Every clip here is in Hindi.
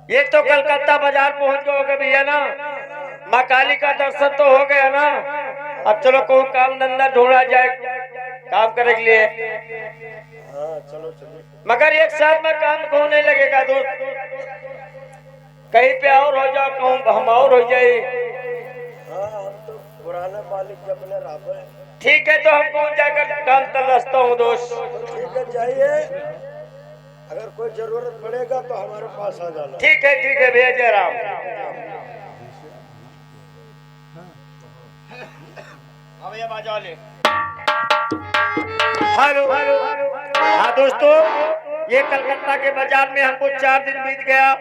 ये तो कलकत्ता बाजार पहुंच गए होगे भैया ना। माँ काली का दर्शन तो हो गया ना। अब चलो कोई काम धंधा ढूंढा जाए काम करने के लिए। हाँ चलो चलो। मगर एक साथ में काम को नहीं लगेगा दोस्त। कहीं पे और हो जाओ, कहूँ हम और हो जाए। हाँ हम तो पुराने मालिक के अपने राबे। ठीक है तो हम कौन जाकर काम तलाशता हूँ दोस्त। ठीक है जाइए, अगर कोई जरूरत पड़ेगा तो हमारे पास आ जाना। ठीक है भैया जय राम। भैया बाजा ले। हेलो हाँ दोस्तों, ये कलकत्ता के बाजार में हमको 4 दिन बीत गया,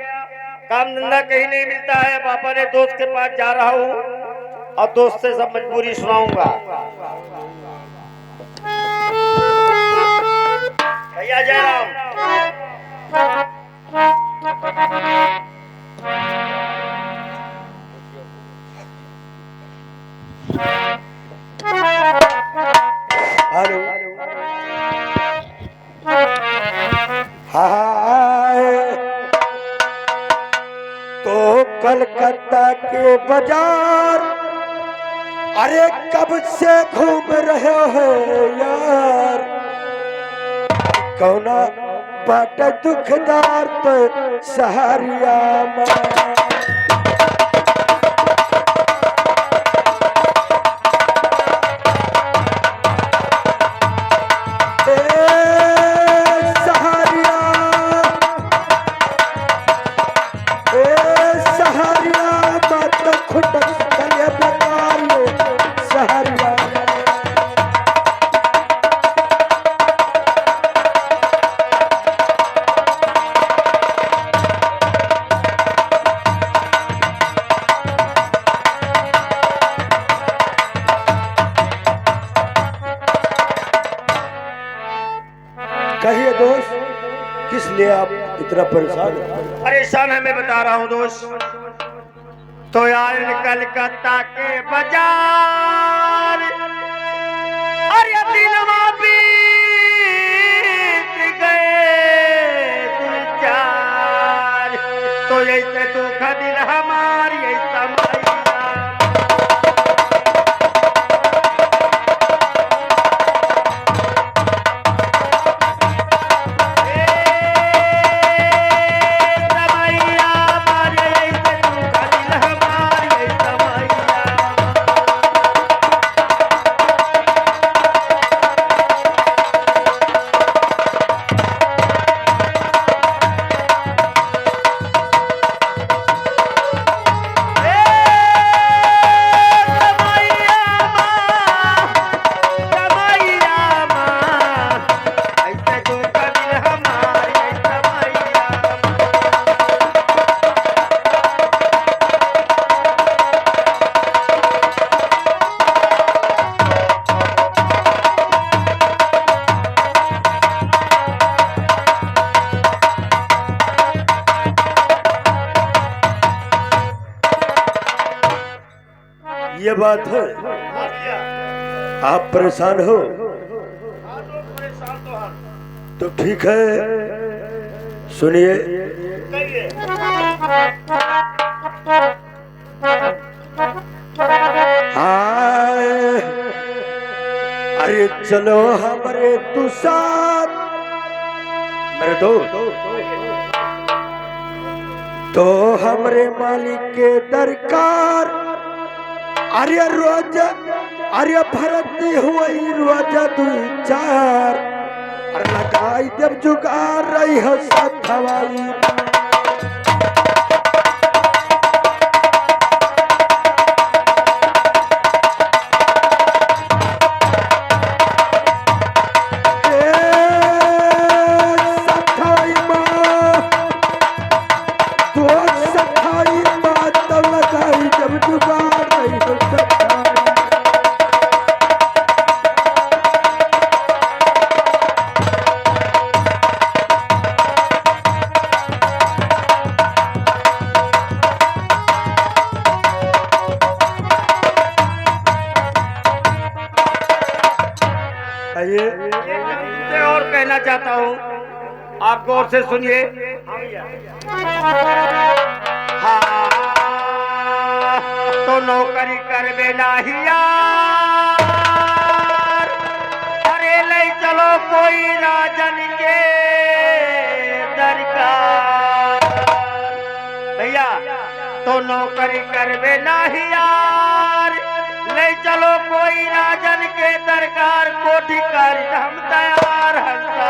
काम धंधा कहीं नहीं मिलता है। पापा ने दोस्त के पास जा रहा हूँ और दोस्त से सब मजबूरी सुनाऊंगा। भैया जय राम। हेलो हाय, तो कलकत्ता के बाजार अरे कब से घूम रहे हो यार, कौना बाट दुखदार तो सहारिया माँ। कहिए दोस्त, किस लिए आप इतना परेशान हैं? परेशान है मैं बता रहा हूँ दोस्त। तो यार कलकत्ता के बाजार अरे दिलवा बीत गए 2-4, तो ऐसे दुख दिल हमारी ऐसा ये बात है, आप परेशान हो तो ठीक है, सुनिए। हाय अरे चलो हमारे तू साथ मेरे दोस्त, तो हमरे मालिक के दरकार अरे रोज अरे भरती हुई रोज 2-4 अरे लगाई जब जुगाड़ रही हो सब हवाई। आप गौर से सुनिए। हाँ, तो नौकरी करवे नाही यार, अरे ले चलो कोई राजन के दरकार। भैया तो नौकरी करवे नाही यार, ले चलो कोई राजन के दरकार, कोठी कर हम तैयार हरिया।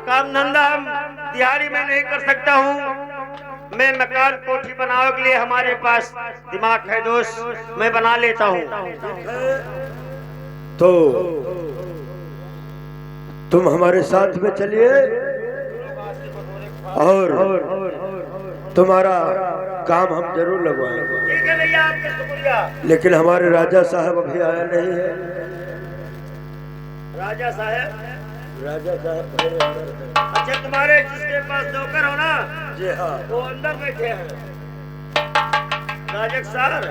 काम धंधा हम दिहाड़ी में नहीं कर सकता हूँ, मैं मकान कोठी बनाने के लिए हमारे पास दिमाग है दोस्त, मैं बना लेता हूँ। तो तुम हमारे साथ में चलिए और तुम्हारा काम हम जरूर लगवाएंगे। ठीक है भैया, आपका शुक्रिया। लेकिन हमारे राजा साहब अभी आया नहीं है। राजा साहब? राजा साहब अच्छा, तुम्हारे जिसके पास नौकर हो ना? जी हाँ, वो अंदर बैठे हैं। राजक साहब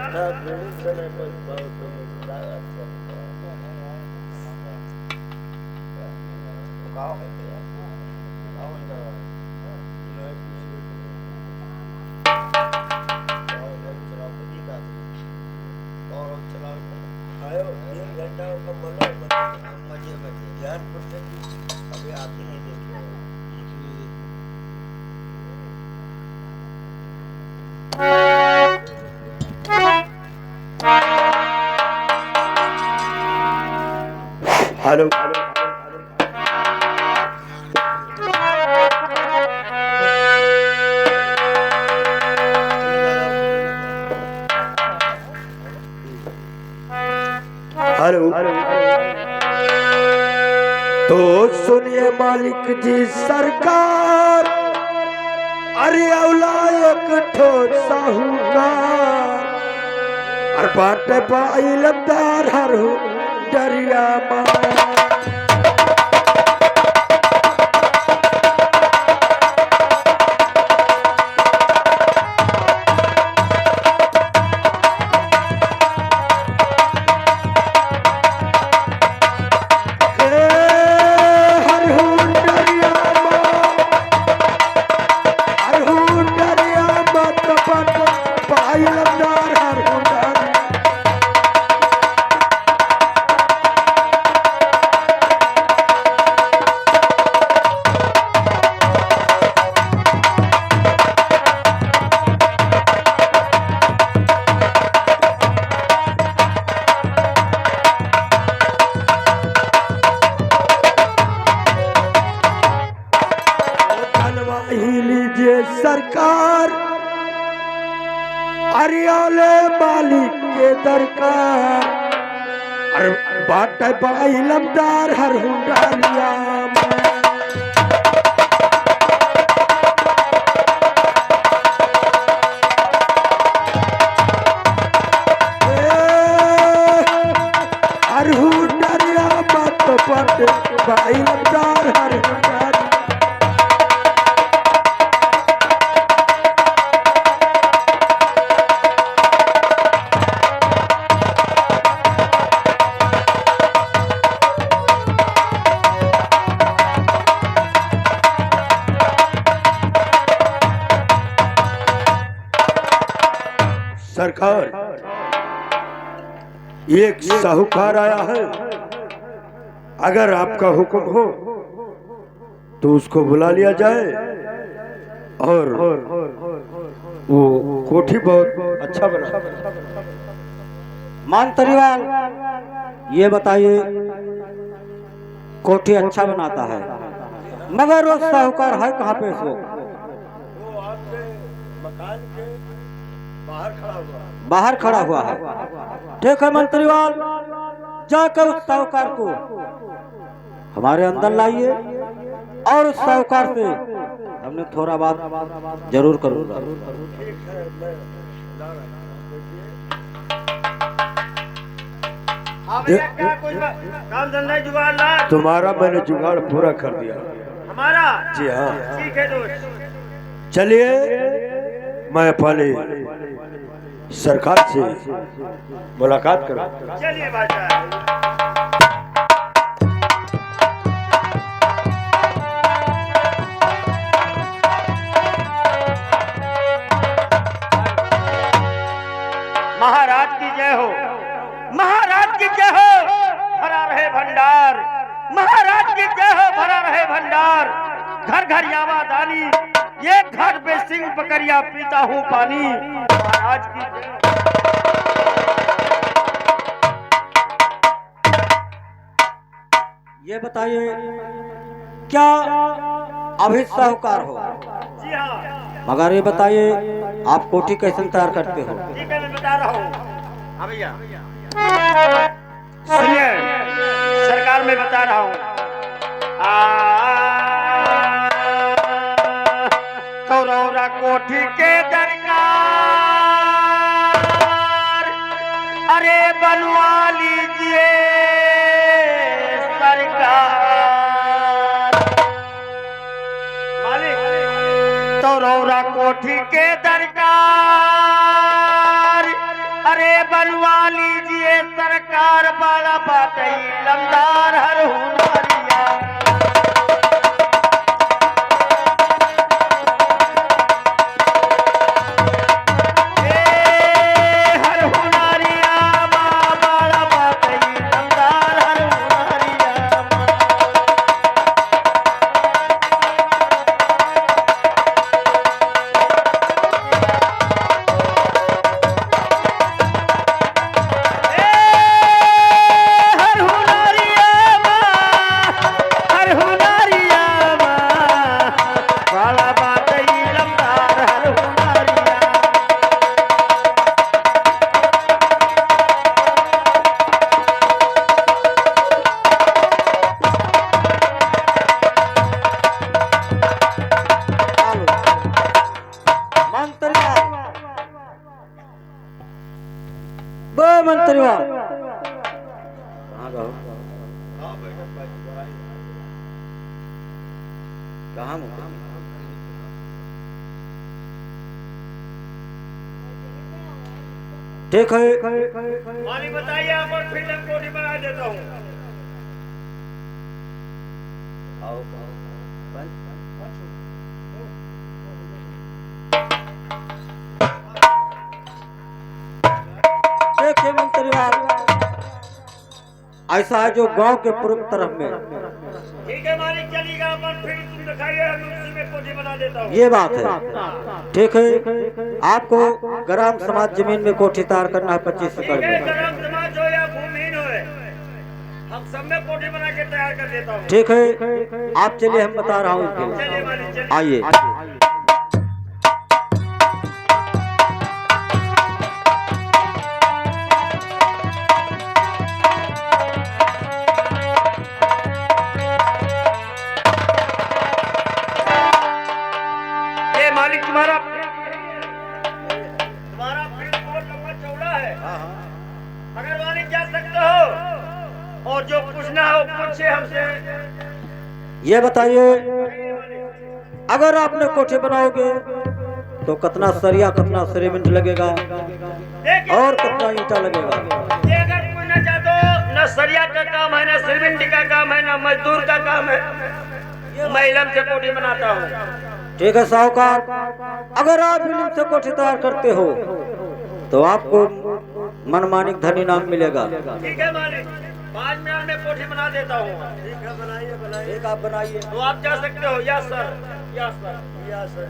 अभी आप ही नहीं देख रहे। Hello, hello. तो सुनिए मालिक जी सरकार, अरे औला एक ठो साहूकार, और बाटे पाई लबदार हर हो डरिया माँ। सरकार अरियाले मालिक के दरकार, अरे बाटे पाई लमदार हर हुंडारिया हर हुंडारिया मत पट पाई लमदार हर हुंडारिया। सरकार, एक साहूकार आया है, अगर आपका हुक्म हो तो उसको बुला लिया जाए। और वो कोठी बहुत अच्छा बना। मंत्रीवाल, ये बताइए, कोठी अच्छा बनाता है, मगर वो साहूकार है कहाँ पे? इसको वो आपके मकान के बाहर खड़ा हुआ है। ठीक है मंत्रीवाल, जाकर उस साहूकार को हमारे अंदर लाइए और उस साहूकार से हमने थोड़ा बात जरूर करूंगा। क्या कोई काम धंधा जुगाड़ ला? तुम्हारा मैंने जुगाड़ पूरा कर दिया। हमारा? जी हाँ। ठीक है दोस्त। चलिए, मैं पहले सरकार से मुलाकात करूं। चलिए बादशाह। महाराज की जय हो, महाराज की जय हो, भरा रहे भंडार। महाराज की जय हो, भरा रहे भंडार। घर घर यावादानी, ये घर पे सिंह बकरिया पीता हूँ पानी। महाराज की जय हो। ये बताइए, क्या अभी साहूकार हो? जी हाँ। मगर ये बताइए, आप कोठी कैसे तैयार करते हो? ठीक है, मैं बता रहा हूँ। हाँ भैया सुनिए, सरकार में बता रहा हूँ। कौरौरा कोठी के दरकार, अरे बनवा लीजिए सरकार। मालिक, कौरौरा कोठी के दरकार, अरे बनवा लीजिए सरकार। बाला बाटई लमदार हर हुनरिया, हर हुनरिया माँ। बाला बाटई लमदार हर हुनरिया माँ। हर हुनरिया माँ, हर हुनरिया माँ। बाला बाटई लमदार हर हुनरिया। मंत्रीवाल, बे मंत्रीवाल, कहाँ गए? कहाँ मुझे? ठीक है, मालिक बताइए, आप और फिर मैं कोठी बना देता हूँ। देखिए मंत्रीवाल, ऐसा है जो गांव के पूर्व तरफ में। ठीक है मालिक, चलिएगा अपन फिर तुम दिखाइए, हम उसी में कोठी बना देता हूँ। ये बात है। ठीक है, आपको ग्राम समाज जमीन में कोठी तैयार करना है 25 एकड़ ठीक है, में। ग्राम समाज हो या भूमिहीन हो, हम सब में कोठी बना के तैयार कर देता हूँ। ठीक है, आप चलिए, हम बता रहा हूँ इसके लिए। चलिए मालिक, चलिए। आइए। ये मालिक तुम्हारा फील्ड बहुत लंबा चौड़ा है। अगर मालिक जा सकते हो और जो पूछना हो पूछे हमसे। ये बताइए, अगर आपने कोठी बनाओगे तो कितना सरिया, कितना सीमेंट लगेगा देखिए, और कितना ईंटा लगेगा? ये अगर कोई न जातो, न सरिया का काम है, न सीमेंट का काम है, न मजदूर का काम है, मैं इलम से कोठी बनाता हूँ। ठीक है साहूकार, अगर आप इल्म से कोठी तैयार करते हो तो आपको मनमानिक धन इनाम मिलेगा। ठीक है मालिक, 5 मिनट में कोठी बना देता हूँ। ठीक है, बनाइए बनाइए। एक आप बनाइए। तो आप जा सकते हो। यस सर, यस सर, या सर।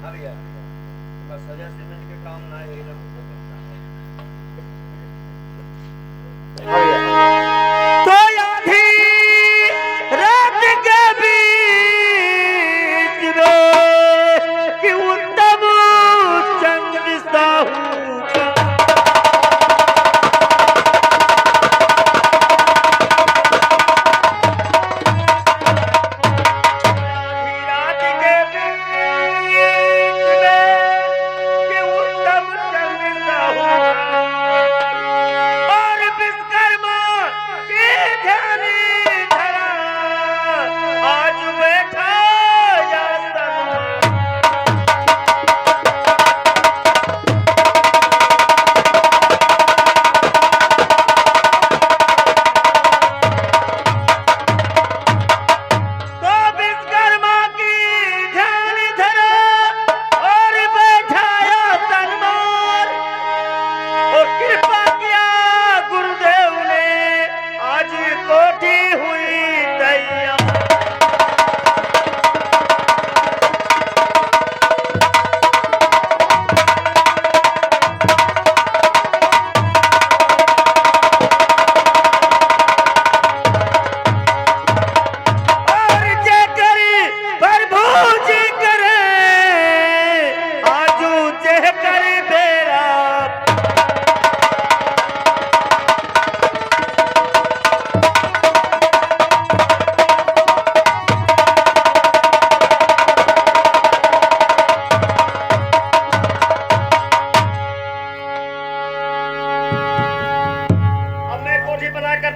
भैया बस सजा सीमेंट के काम ना यही लोग तो आधी रात के बीच में कि उत्तम चंद्र साहू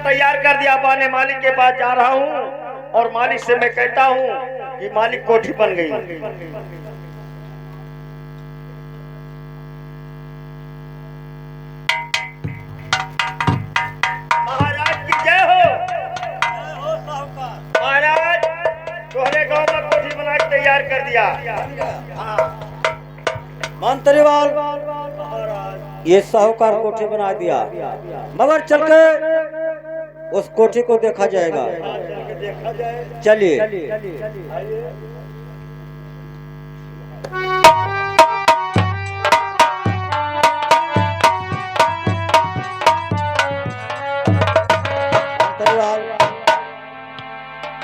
तैयार कर दिया। बाने मालिक के पास जा रहा हूँ और मालिक से मैं कहता हूँ कि मालिक कोठी बन गई। महाराज की जय हो। महाराज तोहरे गांव में कोठी बना के तैयार कर दिया। मंत्रीवाल ये साहूकार कोठी बना दिया, मगर चल के उस कोठी को देखा जाएगा। देखा जाए। चलिए।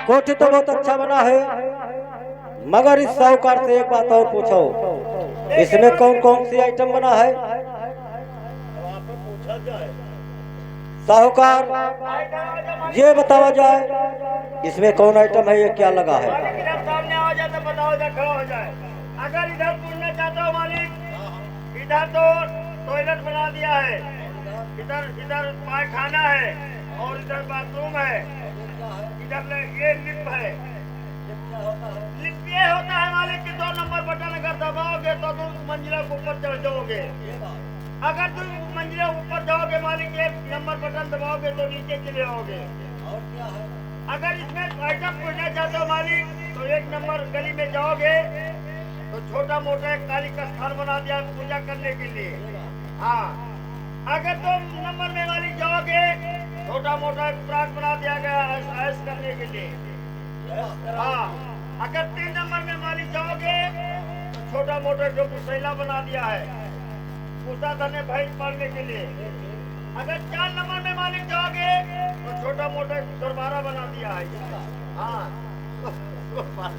कोठी तो बहुत अच्छा बना है, मगर इस साहूकार से एक बात और पूछो, इसमें कौन कौन सी आइटम बना है? साहूकार ये बतावा जाए, इसमें कौन आइटम है, ये क्या लगा है? सामने आ जाए तो बताओ, इधर खड़ा हो जाए। अगर इधर पूछना चाहता हो मालिक, इधर तो टॉयलेट बना दिया है, इधर पायखाना है और इधर बाथरूम है, इधर ये लिफ्ट है। लिफ्ट ये होता है मालिक कि 2 नंबर बटन अगर दबाओगे तो तुम मंजिला के ऊपर चढ़ जाओगे। अगर तुम मंजिला ऊपर जाओगे मालिक, 1 नंबर बटन दबाओगे तो नीचे चले आओगे। अगर इसमें आइटम पूछना चाहते हो मालिक, तो 1 नंबर गली में जाओगे तो छोटा मोटा एक काली का स्थान बना दिया पूजा करने के लिए। हाँ, अगर 2 नंबर में मालिक जाओगे, छोटा मोटा एक प्राग बना दिया गया ऐश करने के लिए। हाँ, अगर 3 नंबर में मालिक जाओगे तो छोटा मोटा जो कुशैला बना दिया है, पूछा धने भैंस पालने के लिए। अगर 4 नंबर में मालिक जाओगे तो छोटा मोटा दरबारा बना दिया है। हाँ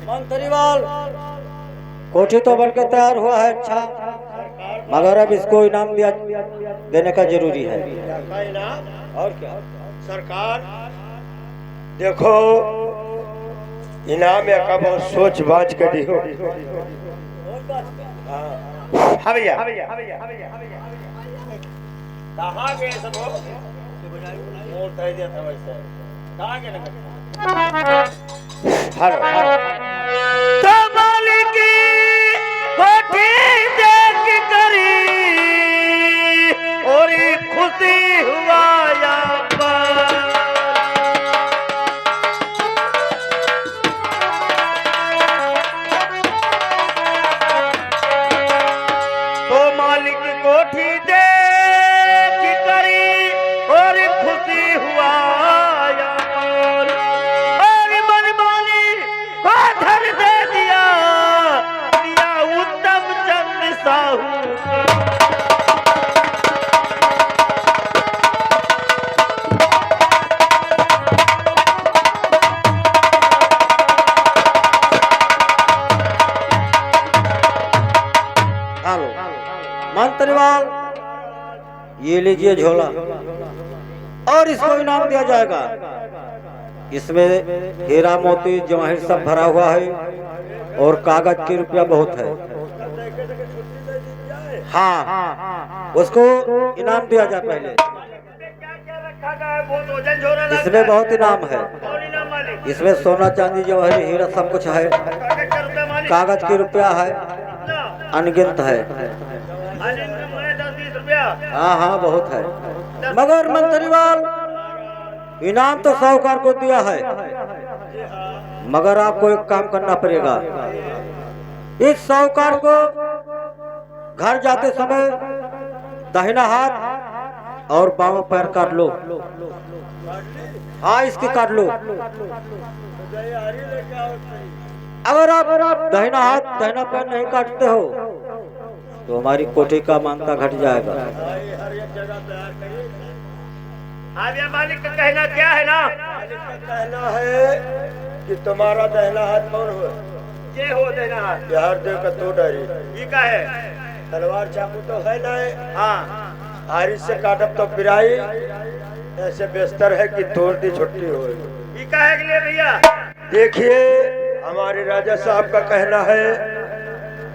मंत्रीवाल कोठी तो बनकर तैयार हुआ है, अच्छा, मगर अब इसको इनाम दिया देने का जरूरी है। क्या इनाम? और क्या सरकार देखो, इनाम का बहुत सोच बाज कर दी हो। हाँ भैया, कहाँ गए सब? मोड़ तय दिया था वैसे, कहाँ गए? हेलो मंत्रीवाल, ये लीजिए झोला और इसको इनाम दिया जाएगा। इसमें हीरा मोती जवाहिर सब भरा हुआ है और कागज की रुपया बहुत है। हाँ, उसको इनाम दिया जाए पहले। इसमें बहुत इनाम है। इसमें सोना चांदी जवाहर हीरा सब कुछ है। कागज की रुपया है, अनगिनत है। हाँ हाँ बहुत है। मगर मंत्रीवाल, इनाम तो साहूकार को दिया है, मगर आपको एक काम करना पड़ेगा। इस साहूकार को घर जाते समय दाहिना हाथ और बावां पैर काट लो। हाँ, इसकी काट लो। अगर आप दाहिना हाथ दाहिना पैर नहीं काटते हो तो हमारी कोठी का मानता घट जाएगा। मालिक का कहना क्या है ना? कहना है कि तुम्हारा दाहिना हाथ कौन हो? ये हो देना हाथ। बिहार देव का तो डरी ये का है? तलवार चाकू तो है ना? हाँ, आरी से काटब तो पिराई, ऐसे बेस्तर है कि तोड़ दी छुट्टी हो। ये का है के लिए भैया? देखिए, हमारे राजा साहब का कहना है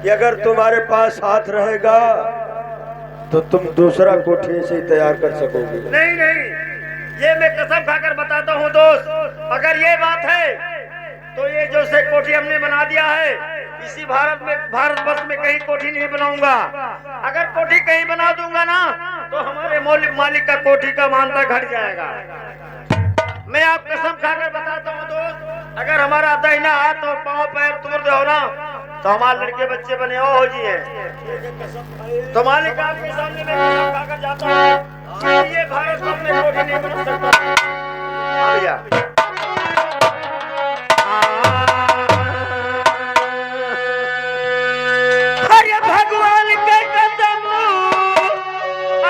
कि अगर तुम्हारे पास हाथ रहेगा तो तुम दूसरा कोठी से तैयार कर सकोगे। नहीं नहीं, ये मैं कसम खाकर बताता हूँ दोस्त, अगर ये बात है तो ये जो से कोठी हमने बना दिया है, इसी भारतवर्ष में कहीं कोठी नहीं बनाऊंगा। अगर कोठी कहीं बना दूंगा ना तो हमारे मालिक का कोठी का मानता घट जाएगा। मैं आप कसम खाकर बताता हूँ दोस्त, अगर हमारा दाहिना हाथ और पांव पैर तोड़ दो ना तो हमारे लड़के बच्चे बने हो जी है। तो मालिक आपके सामने मैं कसम खाकर जाता हूँ, ये भारत में कोठी नहीं बना सकता। भैया अरे भगवान के कसम,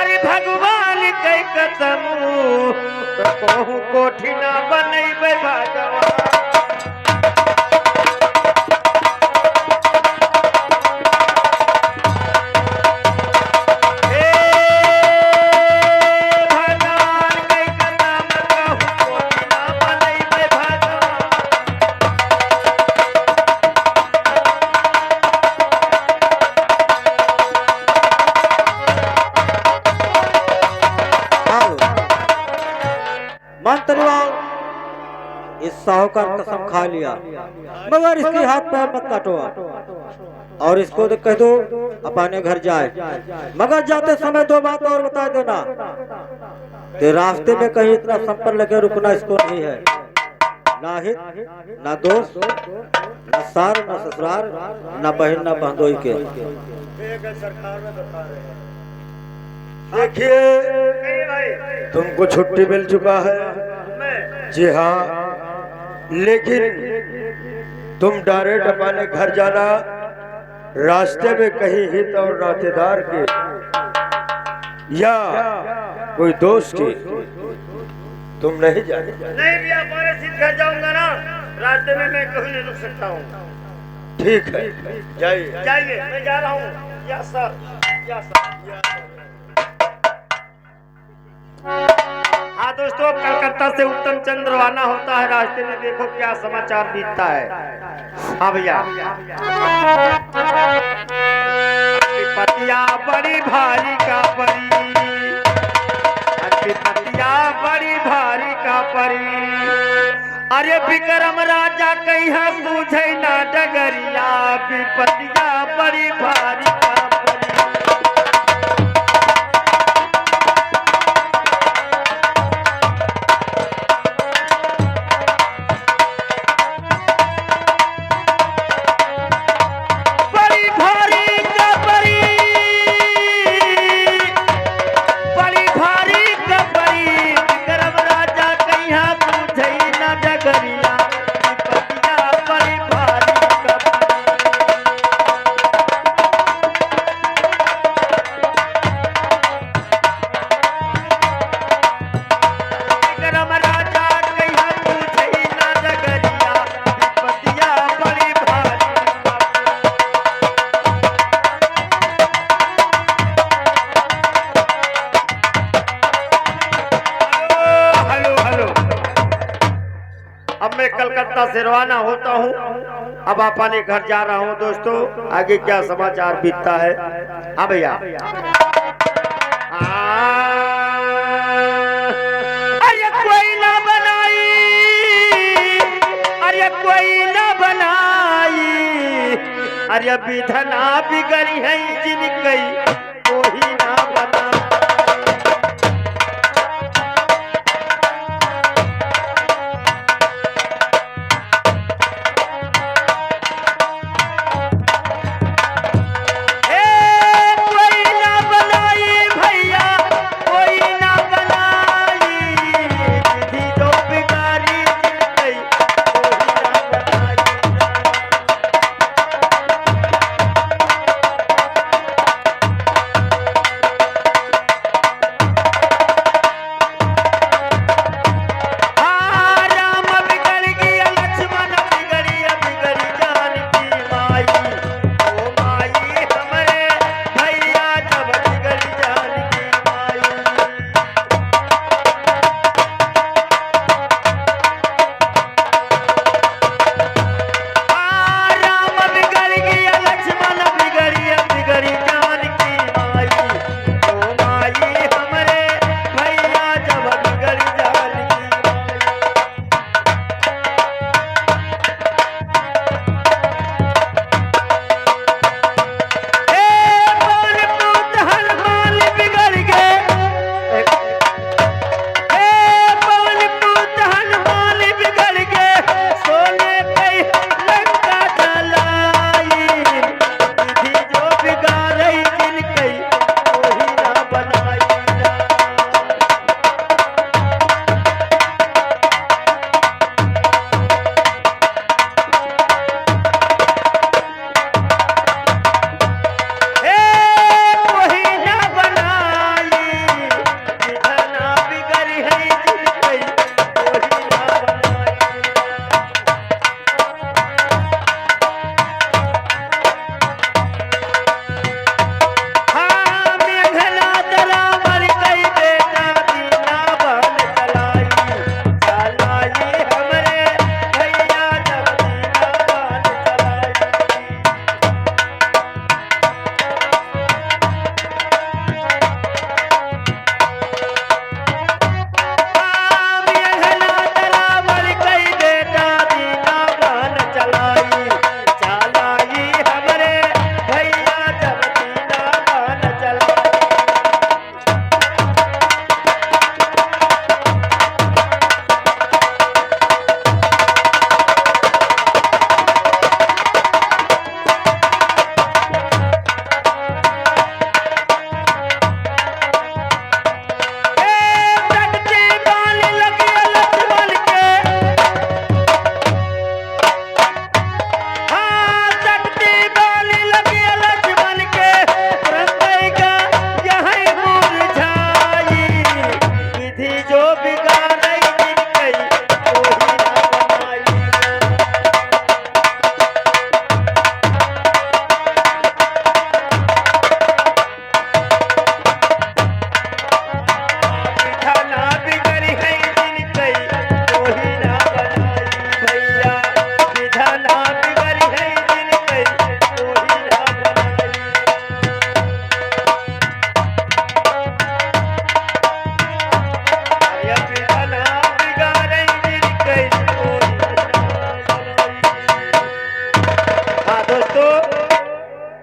अरे भगवान के कसम, तो कहूँ कोठी ना बनैबे भगवान। मंत्रीवाल, इस साहूकार कसम खा लिया, मगर इसके हाथ पैर मत काटो और इसको कह दो अपने घर जाए। मगर जाते समय दो बात और बता देना कि रास्ते में कहीं इतना संपर्क लेके रुकना इसको नहीं है। ना हित, ना दोस्त, ना सार, ना ससुराल, ना बहन, ना बहनोई के। सरकार में बता रहे हैं। देखिए, तुमको छुट्टी मिल चुका है। जी हाँ, लेकिन तुम डायरेक्ट अपने घर जाना। रास्ते में कहीं हित और नातेदार के या कोई दोस्त के तुम नहीं जाने। नहीं भैया, हमारे सीध घर जाऊंगा ना, रास्ते में मैं कहीं नहीं रुक सकता हूँ। ठीक है, जाइए जाइए, मैं जा रहा हूँ। या सर, या सर। हाँ दोस्तों, कलकत्ता से उत्तम चंद्र रवाना होता है। रास्ते में देखो क्या समाचार बीतता है। हाँ भैया, पतिया बड़ी भारी का परी, पतिया बड़ी भारी का परी। अरे विक्रम राजा कहीं है सूझे ना डगरिया, विपतिया बड़ी भारी का परी। कलकत्ता से रवाना होता हूँ। अब अपने घर जा रहा हूँ दोस्तों, आगे क्या समाचार बीतता है। हाँ भैया, अरे कोई ना बनाई, अरे कोई ना बनाई, अरे विधना बिगड़ी है जिनकी कोई ना बना।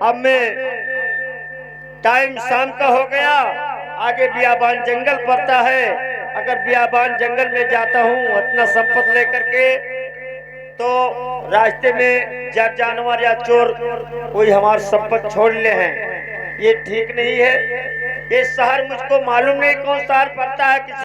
अब मैं टाइम शाम का हो गया, आगे बियाबान जंगल पड़ता है। अगर बियाबान जंगल में जाता हूँ अपना संपत्ति लेकर के, तो रास्ते में जानवर या चोर कोई हमारी संपत्ति छोड़ ले हैं, ये ठीक नहीं है। ये शहर मुझको मालूम नहीं कौन शहर पड़ता है।